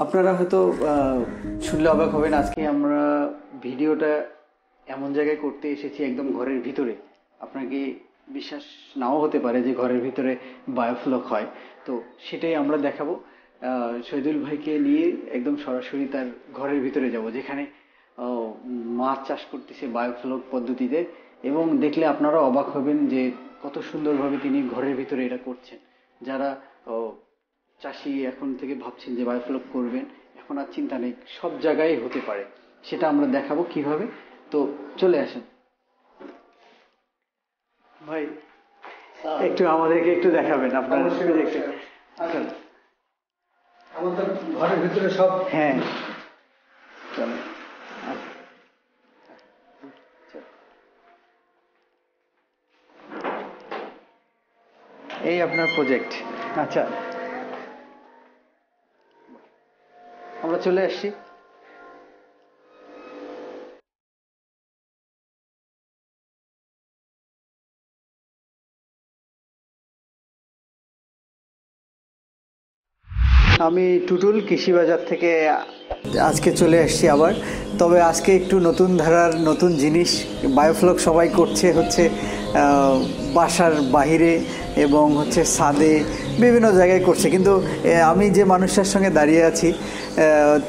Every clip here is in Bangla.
আপনারা হয়তো শুনলে অবাক হবেন, আজকে আমরা ভিডিওটা এমন জায়গায় করতে এসেছি একদম ঘরের ভিতরে। আপনাকে বিশ্বাস নাও হতে পারে যে ঘরের ভিতরে বায়োফ্লক হয়, তো সেটাই আমরা দেখাবো। শহীদুল ভাইকে নিয়ে একদম সরাসরি তার ঘরের ভিতরে যাব, যেখানে মাছ চাষ করতেছে বায়োফ্লক পদ্ধতিতে, এবং দেখলে আপনারা অবাক হবেন যে কত সুন্দরভাবে তিনি ঘরের ভিতরে এটা করছেন। যারা চাষি এখন থেকে ভাবছেন যে বায়োফ্লক করবেন, এখন আর চিন্তা নেই, সব জায়গায় হতে পারে, সেটা আমরা দেখাবো কিভাবে। তো চলে আসেন ভাই, একটু আমাদেরকে একটু দেখাবেন আপনার প্রজেক্টে। আমাদের ঘরের ভিতরে সব, হ্যাঁ চলো। এই আপনার প্রজেক্ট। আচ্ছা, আমরা চলে আসছি। আমি টুটুল কৃষি বাজার থেকে আজকে চলে আসছি আবার। তবে আজকে একটু নতুন ধারার নতুন জিনিস বায়োফ্লক সবাই করছে, হচ্ছে বাসার বাহিরে এবং হচ্ছে ছাদে বিভিন্ন জায়গায় করছে, কিন্তু আমি যে মানুষটার সঙ্গে দাঁড়িয়ে আছি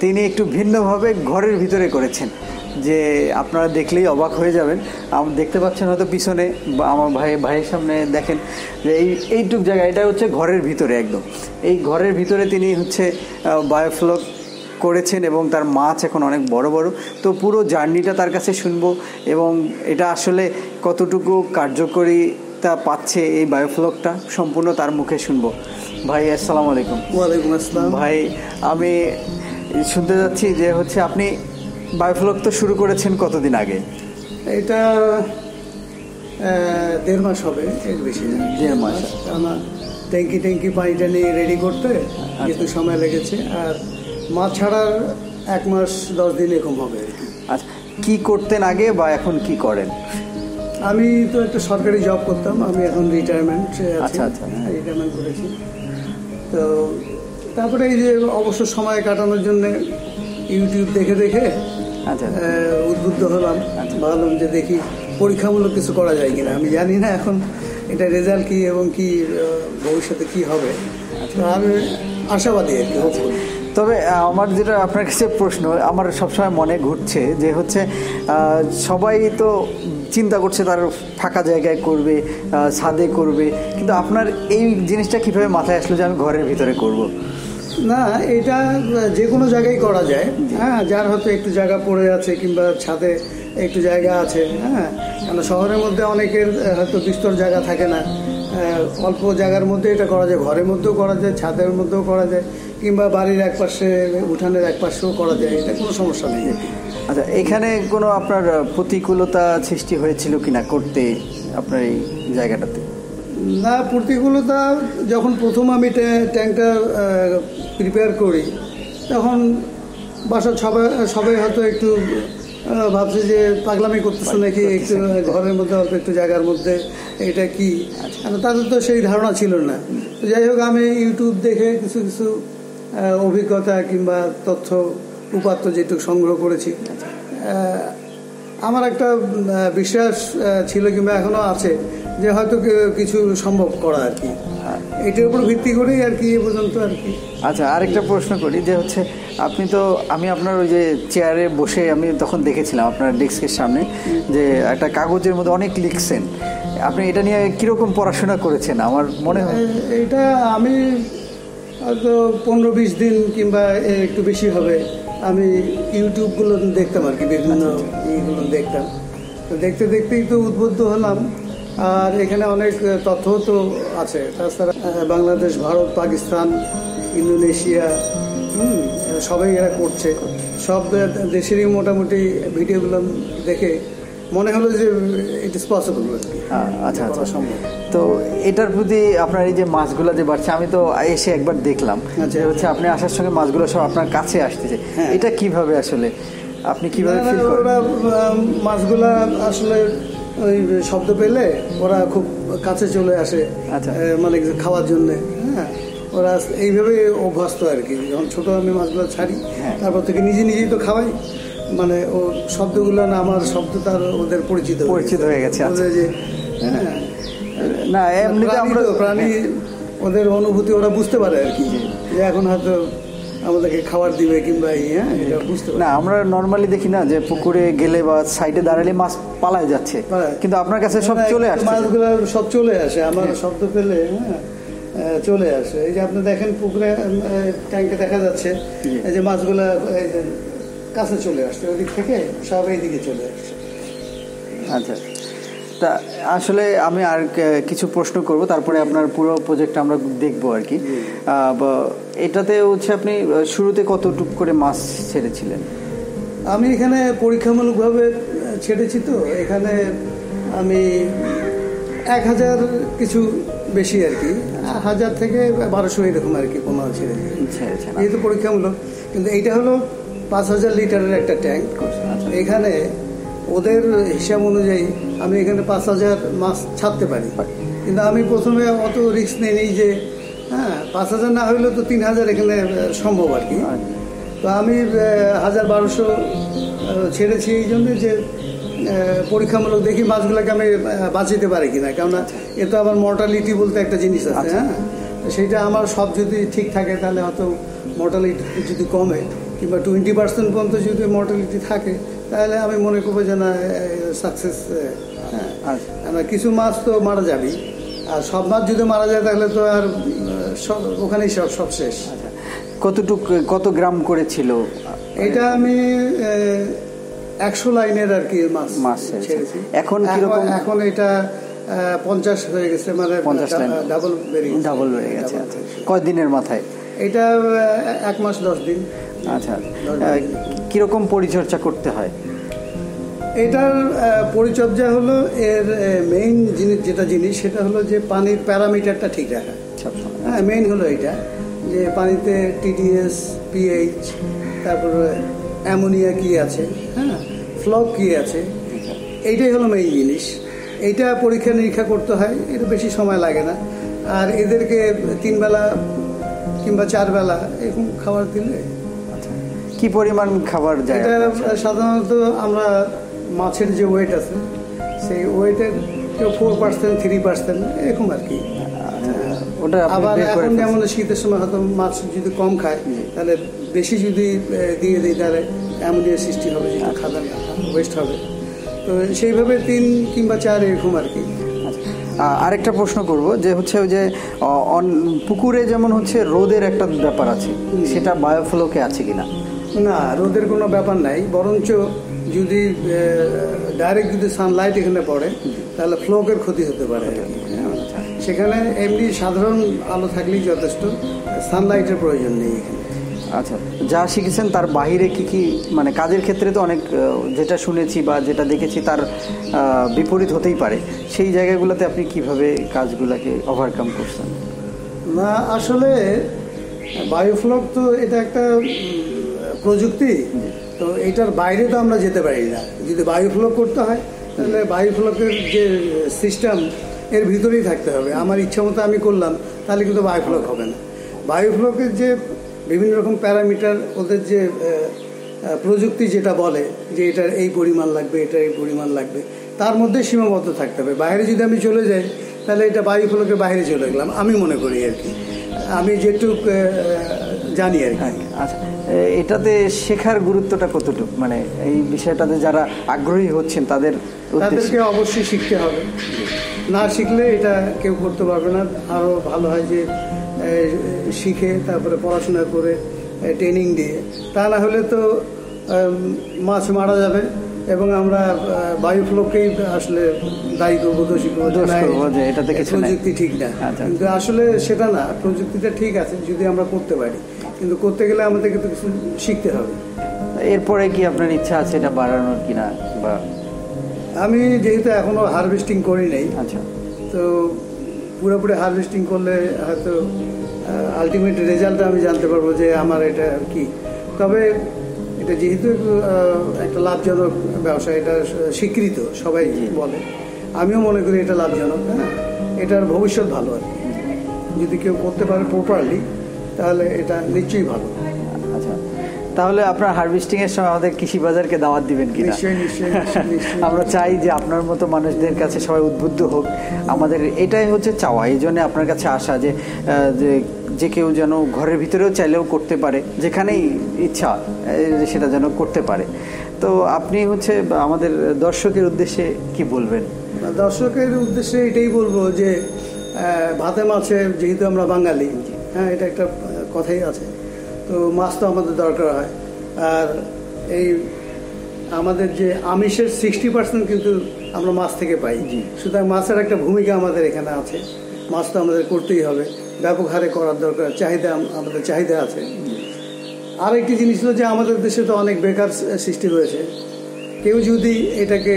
তিনি একটু ভিন্নভাবে ঘরের ভিতরে করেছেন, যে আপনারা দেখলেই অবাক হয়ে যাবেন। দেখতে পাচ্ছেন হয়তো পিছনে, আমার ভাইয়ের সামনে দেখেন যে এইটুক জায়গা, এটা হচ্ছে ঘরের ভিতরে, একদম এই ঘরের ভিতরে তিনি হচ্ছে বায়োফ্লক করেছেন এবং তার মাছ এখন অনেক বড় বড়। তো পুরো জার্নিটা তার কাছে শুনবো এবং এটা আসলে কতটুকু কার্যকরিতা পাচ্ছে এই বায়োফ্লকটা, সম্পূর্ণ তার মুখে শুনবো। ভাই আসসালামু আলাইকুম। ওয়ালাইকুম আসসালাম। ভাই, আমি শুনতে যাচ্ছি যে হচ্ছে আপনি বায়োফ্লক তো শুরু করেছেন কতদিন আগে? এটা 1.5 মাস হবে, এর বেশি না। 1.5 মাস। আমার ট্যাঙ্কি পানিটা নিয়ে রেডি করতে কিন্তু সময় লেগেছে, আর মাছ ছাড়ার 1 মাস 10 দিন এরকম হবে আর কি। আচ্ছা, কী করতেন আগে বা এখন কি করেন? আমি তো একটা সরকারি জব করতাম, আমি এখন রিটায়ারমেন্ট আচ্ছা আচ্ছা, রিটায়ারমেন্ট করেছি। তো তারপরে এই যে অবসর সময় কাটানোর জন্য ইউটিউব দেখে আচ্ছা উদ্বুদ্ধ হলাম। ভাবলাম যে দেখি পরীক্ষামূলক কিছু করা যায় কিনা। আমি জানি না এখন এটা রেজাল্ট কি এবং কি ভবিষ্যতে কি হবে, আমি আশাবাদী আর কি। তবে আমার যেটা আপনার কাছে প্রশ্ন আমার সবসময় মনে ঘুরছে যে হচ্ছে সবাই তো চিন্তা করছে তার ফাঁকা জায়গায় করবে, ছাদে করবে, কিন্তু আপনার এই জিনিসটা কীভাবে মাথায় আসলো যে আমি ঘরের ভিতরে করব? না, এটা যে কোনো জায়গায় করা যায়। হ্যাঁ, যার হয়তো একটু জায়গা পড়ে আছে কিংবা ছাদে একটু জায়গা আছে, হ্যাঁ, কেন শহরের মধ্যে অনেকের হয়তো বিস্তর জায়গা থাকে না, অল্প জায়গার মধ্যে এটা করা যায়, ঘরের মধ্যেও করা যায়, ছাদের মধ্যেও করা যায়, কিংবা বাড়ির একপাশে উঠানের একপাশেও করা যায়, এটা কোনো সমস্যা নেই। আচ্ছা, এখানে কোনো আপনার প্রতিকূলতা সৃষ্টি হয়েছিল কিনা করতে আপনার এই জায়গাটাতে? না, প্রতিকূলতা যখন প্রথম আমি ট্যাঙ্কটা প্রিপেয়ার করি তখন বাসার সবাই হয়তো একটু ভাবছে যে পাগলামি করতেছে নাকি, একটু ঘরের মধ্যে অল্প একটু জায়গার মধ্যে এটা কি, তাদের তো সেই ধারণা ছিল না। যাই হোক, আমি ইউটিউব দেখে কিছু অভিজ্ঞতা কিংবা তথ্য উপাত্ত যেটুকু সংগ্রহ করেছি, আমার একটা বিশ্বাস ছিল কিংবা এখনও আছে যে হয়তো কিছু সম্ভব করা আর কি, এটার উপর ভিত্তি করেই আর কি এ পর্যন্ত আর কি। আচ্ছা, আরেকটা প্রশ্ন করি যে হচ্ছে আমি আপনার ওই যে চেয়ারে বসে আমি তখন দেখেছিলাম আপনার ডেস্কের সামনে যে একটা কাগজের মধ্যে অনেক লিখছেন, আপনি এটা নিয়ে কীরকম পড়াশোনা করেছেন? আমার মনে হয় এটা আমি হয়তো 15-20 দিন কিংবা একটু বেশি হবে আমি ইউটিউবগুলো দেখতাম আর কি, বিভিন্ন ইগুলো দেখতাম। তো দেখতেই তো উদ্বুদ্ধ হলাম। আর এখানে অনেক তথ্য তো আছে, তাছাড়া বাংলাদেশ, ভারত, পাকিস্তান, ইন্দোনেশিয়া, সবাই এরা করছে, সব দেশেরই মোটামুটি ভিডিওগুলো দেখে মনে হলো যে ইট ইজ পসিবল। আচ্ছা আচ্ছা, সম্ভব। তো এটার প্রতি আপনার এই যে মাছগুলো যে বাড়ছে, আমি তো এসে একবার দেখলাম যে হচ্ছে আপনি আসার সঙ্গে মাছগুলো সব আপনার কাছে আসতেছে, এটা কিভাবে আসলে আপনি কিভাবে ফিল করেন? মাছগুলা আসলে ওই শব্দ পেলে ওরা খুব কাছে চলে আসে, মানে খাওয়ার জন্য। হ্যাঁ, ওরা এইভাবে অভ্যস্ত আর কি। যখন ছোট আমি মাছগুলো ছাড়ি তারপর থেকে নিজে নিজেই তো খাওয়াই, মানে ও শব্দগুলো না আমার শব্দ তার ওদের পরিচিত হয়ে গেছে। ওদের যে হ্যাঁ না এমনিতে আমরা প্রাণী ওদের অনুভূতি ওরা বুঝতে পারে আর কি, যে এখন হয়তো আমাদেরকে খাবার দিবে কিংবা এটা বুঝতে পারে। না আমরা নর্মালি দেখি না যে পুকুরে গেলে বা সাইডে দাঁড়ালে মাছ পালায় যাচ্ছে, কিন্তু আপনার কাছে সব চলে আসে, মাছগুলো সব চলে আসে আমার শব্দ পেলে চলে আসে। এই যে আপনি দেখেন পুকুরে ট্যাঙ্কে দেখা যাচ্ছে এই যে মাছগুলা কাছে চলে আসছে, ওই দিক থেকে সব এইদিকে চলে আসছে। আচ্ছা, তা আসলে আমি আর কিছু প্রশ্ন করব, তারপরে আপনার পুরো প্রজেক্ট আমরা দেখবো আর কি। এটাতে হচ্ছে আপনি শুরুতে কতটুক করে মাছ ছেড়েছিলেন? আমি এখানে পরীক্ষামূলকভাবে ছেড়েছি, তো এখানে আমি 1000 কিছু বেশি আর কি, 1000 থেকে 1200 এরকম আর কি পোনা ছেড়েছি, যেহেতু পরীক্ষামূলক। কিন্তু এইটা হলো 5000 লিটারের একটা ট্যাঙ্ক। এখানে ওদের হিসাব অনুযায়ী আমি এখানে 5000 মাছ ছাড়তে পারি, কিন্তু আমি প্রথমে অত রিস্ক নেই যে 5000 না হইলেও তো 3000 এখানে সম্ভব আর কি। তো আমি 1000-1200 ছেড়েছি এই জন্য যে পরীক্ষামূলক দেখি মাছগুলোকে আমি বাঁচাতে পারি কিনা, কেননা এ তো আবার মর্টালিটি বলতে একটা জিনিস আছে। সেইটা আমার সব যদি ঠিক থাকে তাহলে হয়তো মর্টালিটি যদি কমে কিংবা 20% পর্যন্ত যদি মর্টালিটি থাকে তাহলে আমি মনে করবো যে না সাকসেস। কিছু মাছ তো মারা যাবে, আর সব মাছ যদি মারা যায় তাহলে তো আর ওখানেই সব শেষ। কত গ্রাম করেছিল এটা? আমি 100 লাইনের আর কি মাছ ছেড়েছি। এখন কিরকম? এখন এটা 50 হয়ে গেছে, মানে ডাবল বেড়ে গেছে। কয়দিনের মাথায়? এটা 1 মাস 10 দিন। আচ্ছা, কিরকম পরিচর্যা করতে হয়? এটার পরিচর্যা হলো এর মেইন জিনিস সেটা হলো যে পানির প্যারামিটারটা ঠিক রাখা। মেইন হলো এটা যে পানিতে টিডিএস, পিএইচ, তারপরে অ্যামোনিয়া কি আছে, ফ্লক কি আছে, এইটাই হলো মেইন জিনিস। এইটা পরীক্ষা নিরীক্ষা করতে হয়, এটা বেশি সময় লাগে না। আর এদেরকে 3 বেলা কিংবা 4 বেলা এরকম খাবার দিলে। কি পরিমাণ খাবার যায়? এটা সাধারণত আমরা মাছের যে ওয়েট আছে সেই ওয়েটের 4%, 3% এরকম আর কি। ওটা আবার এখন যেমন শীতের সময় হয়তো মাছ যদি কম খায় তাহলে বেশি যদি দিয়ে দিই তাহলে অ্যামোনিয়া সৃষ্টি হবে, যেটা খাবার ওয়েস্ট হবে। তো সেইভাবে 3 কিংবা 4 এরকম আর কি। আরেকটা প্রশ্ন করব যে হচ্ছে ওই যে পুকুরে যেমন হচ্ছে রোদের একটা ব্যাপার আছে, সেটা বায়োফ্লোকে আছে কিনা? না, রোদের কোনো ব্যাপার নাই, বরঞ্চ যদি ডাইরেক্ট যদি সানলাইট এখানে পড়ে তাহলে ফ্লোকের ক্ষতি হতে পারে। সেখানে এমনি সাধারণ আলো থাকলেই যথেষ্ট, সানলাইটের প্রয়োজন নেই এখানে। আচ্ছা, যা শিখেছেন তার বাইরে কি মানে কাজের ক্ষেত্রে তো অনেক যেটা শুনেছি বা যেটা দেখেছি তার বিপরীত হতেই পারে, সেই জায়গাগুলোতে আপনি কিভাবে কাজগুলোকে ওভারকাম করছেন? না, আসলে বায়োফ্লক তো এটা একটা প্রযুক্তি, তো এটার বাইরে তো আমরা যেতে পারি না। যদি বায়োফ্লক করতে হয় তাহলে বায়োফ্লকের যে সিস্টেম এর ভিতরেই থাকতে হবে। আমার ইচ্ছা মতো আমি করলাম তাহলে কিন্তু বায়োফ্লক হবে না। বায়োফ্লকের যে বিভিন্ন রকম প্যারামিটার, ওদের যে প্রযুক্তি যেটা বলে যে এটার এই পরিমাণ লাগবে, এটার এই পরিমাণ লাগবে, তার মধ্যে সীমাবদ্ধ থাকতে হবে। বাইরে যদি আমি চলে যাই তাহলে এটা বায়োফ্লকের বাইরে চলে গেলাম, আমি মনে করি আর কি, আমি যেটুক জানি আর কি। আচ্ছা, এটাতে শেখার গুরুত্বটা কতটুকু, মানে এই বিষয়টাতে যারা আগ্রহী হচ্ছেন তাদেরকে অবশ্যই শিখতে হবে। না শিখলে এটা কেউ করতে পারবে না। আরও ভালো হয় যে শিখে তারপরে পড়াশোনা করে ট্রেনিং দিয়ে, তা না হলে তো মাছ মারা যাবে এবং আমরা বায়োফ্লককেই আসলে দায়ী করবো, দোষী করবো যে এটাতে প্রযুক্তি ঠিক না। কিন্তু আসলে সেটা না, প্রযুক্তিটা ঠিক আছে যদি আমরা করতে পারি, কিন্তু করতে গেলে আমাদেরকে তো কিছু শিখতে হবে। এরপরে কি আপনার ইচ্ছা আছে এটা বাড়ানোর কিনা? বা আমি যেহেতু এখনো হারভেস্টিং করি নাই, আচ্ছা, তো পুরোপুরি হারভেস্টিং করলে হয়তো আলটিমেট রেজাল্টটা আমি জানতে পারবো যে আমার এটা কি। তবে এটা যেহেতু একটা লাভজনক ব্যবসা, এটা স্বীকৃত, সবাই বলে, আমিও মনে করি এটা লাভজনক। এটার ভবিষ্যৎ ভালো আর কি। যদি কেউ করতে পারে প্রপারলি, তাহলে এটা নিশ্চয়ই ভালো। আচ্ছা, তাহলে আপনার হারভেস্টিং এর সময় আমাদের কৃষি বাজারকে দাওয়াত দিবেন কিনা? নিশ্চয়ই নিশ্চয়ই নিশ্চয়ই। আমরা চাই যে আপনার মতো মানুষদের কাছে সবাই উদ্বুদ্ধ হোক, আমাদের এটাই হচ্ছে চাওয়া। এই জন্য আপনার কাছে আসা যে কেউ যেন ঘরের ভিতরেও চাইলেও করতে পারে, যেখানেই ইচ্ছা সেটা যেন করতে পারে। তো আপনি হচ্ছে আমাদের দর্শকের উদ্দেশ্যে কি বলবেন? দর্শকের উদ্দেশ্যে এটাই বলবো যে ভাতে মাছে যেহেতু আমরা বাঙালি, হ্যাঁ, এটা একটা কথাই আছে, তো মাছ তো আমাদের দরকার হয়। আর এই আমাদের যে আমিষের 60% কিন্তু আমরা মাছ থেকে পাই, সুতরাং মাছের একটা ভূমিকা আমাদের এখানে আছে। মাছ তো আমাদের করতেই হবে, ব্যাপক হারে করার দরকার, আমাদের চাহিদা আছে। আর একটি জিনিস হলো যে আমাদের দেশে তো অনেক বেকার সৃষ্টি হয়েছে। কেউ যদি এটাকে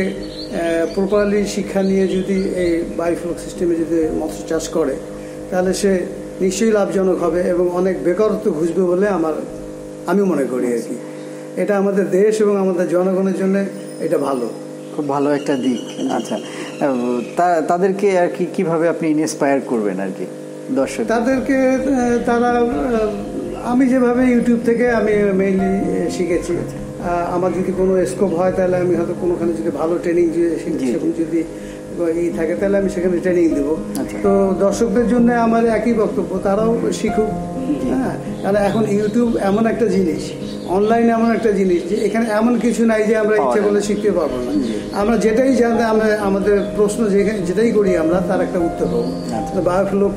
প্রপারলি শিক্ষা নিয়ে যদি এই বায়োফ্লক সিস্টেমে যদি মৎস্য চাষ করে, তাহলে সে নিশ্চয়ই লাভজনক হবে এবং অনেক বেকারত্ব ঘুষবে বলে আমি মনে করি আর কি। এটা আমাদের দেশ এবং আমাদের জনগণের জন্য এটা ভালো, খুব ভালো একটা দিক। আচ্ছা, তাদেরকে আর কি কিভাবে আপনি ইন্সপায়ার করবেন আর কি দর্শক? তাদেরকে আমি যেভাবে ইউটিউব থেকে আমি মেইনলি শিখেছি, আমার যদি কোনো স্কোপ হয় তাহলে আমি হয়তো কোনোখানে যদি ভালো ট্রেনিং সেরকম যদি থাকে তাহলে আমি সেখানে ট্রেনিং দেবো। তো দর্শকদের জন্য আমার একই বক্তব্য, তারাও শিখুক। হ্যাঁ, কারণ এখন ইউটিউব এমন একটা জিনিস, অনলাইন এমন একটা জিনিস যে এখানে এমন কিছু নাই যে আমরা ইচ্ছে করলে শিখতে পারবো না। আমরা যেটাই জানতে, আমরা আমাদের প্রশ্ন যেটাই করি আমরা তার একটা উত্তর পাবো। বায়োফ্লক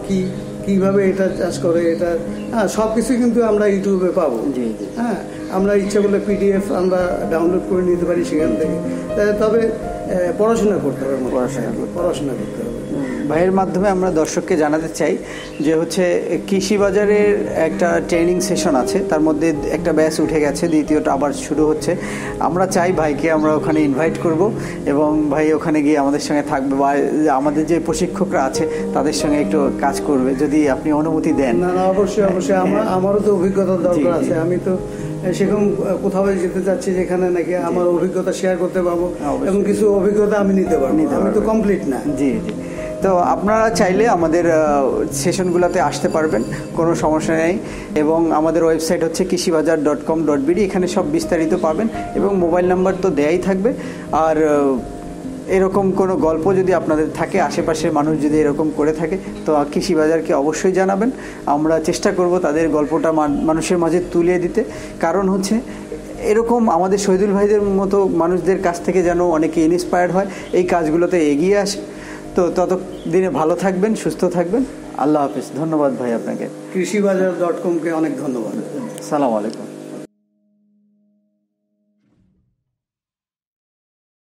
কিভাবে এটা চাষ করে, এটা সব কিছু কিন্তু আমরা ইউটিউবে পাবো। হ্যাঁ, আমরা ইচ্ছা করলে PDF আমরা ডাউনলোড করে নিতে পারি সেখান থেকে। তবে পড়াশোনা করতে হবে, পড়াশোনা করতে হবে। ভাইয়ের মাধ্যমে আমরা দর্শককে জানাতে চাই যে হচ্ছে কৃষি বাজারের একটা ট্রেনিং সেশন আছে, তার মধ্যে একটা ব্যাচ উঠে গেছে, দ্বিতীয়টা আবার শুরু হচ্ছে। আমরা চাই ভাইকে আমরা ওখানে ইনভাইট করব এবং ভাই ওখানে গিয়ে আমাদের সঙ্গে থাকবে বা আমাদের যে প্রশিক্ষকরা আছে তাদের সঙ্গে একটু কাজ করবে, যদি আপনি অনুমতি দেন। না, অবশ্যই অবশ্যই। আমারও তো অভিজ্ঞতার দরকার আছে। আমি তো সেরকম কোথাও যেতে চাচ্ছি যেখানে নাকি আমার অভিজ্ঞতা শেয়ার করতে পারবো এবং কিছু অভিজ্ঞতা আমি নিতে পারবো। আমি তো কমপ্লিট না। জি জি। তো আপনারা চাইলে আমাদের সেশনগুলোতে আসতে পারবেন, কোনো সমস্যা নেই। এবং আমাদের ওয়েবসাইট হচ্ছে kishibazar.com.bd, এখানে সব বিস্তারিত পাবেন এবং মোবাইল নাম্বার তো দেয়াই থাকবে। আর এরকম কোনো গল্প যদি আপনাদের থাকে, আশেপাশের মানুষ যদি এরকম করে থাকে, তো কৃষি বাজারকে অবশ্যই জানাবেন। আমরা চেষ্টা করব তাদের গল্পটা মানুষের মাঝে তুলে দিতে। কারণ হচ্ছে এরকম আমাদের শহীদুল ভাইদের মতো মানুষদের কাছ থেকে যেন অনেকে ইন্সপায়ার্ড হয়, এই কাজগুলোতে এগিয়ে আসে। তো ততদিনে ভালো থাকবেন, সুস্থ থাকবেন। আল্লাহ হাফেজ। ধন্যবাদ ভাই আপনাকে। kishibazar.com কে অনেক ধন্যবাদ। সালাম আলাইকুম।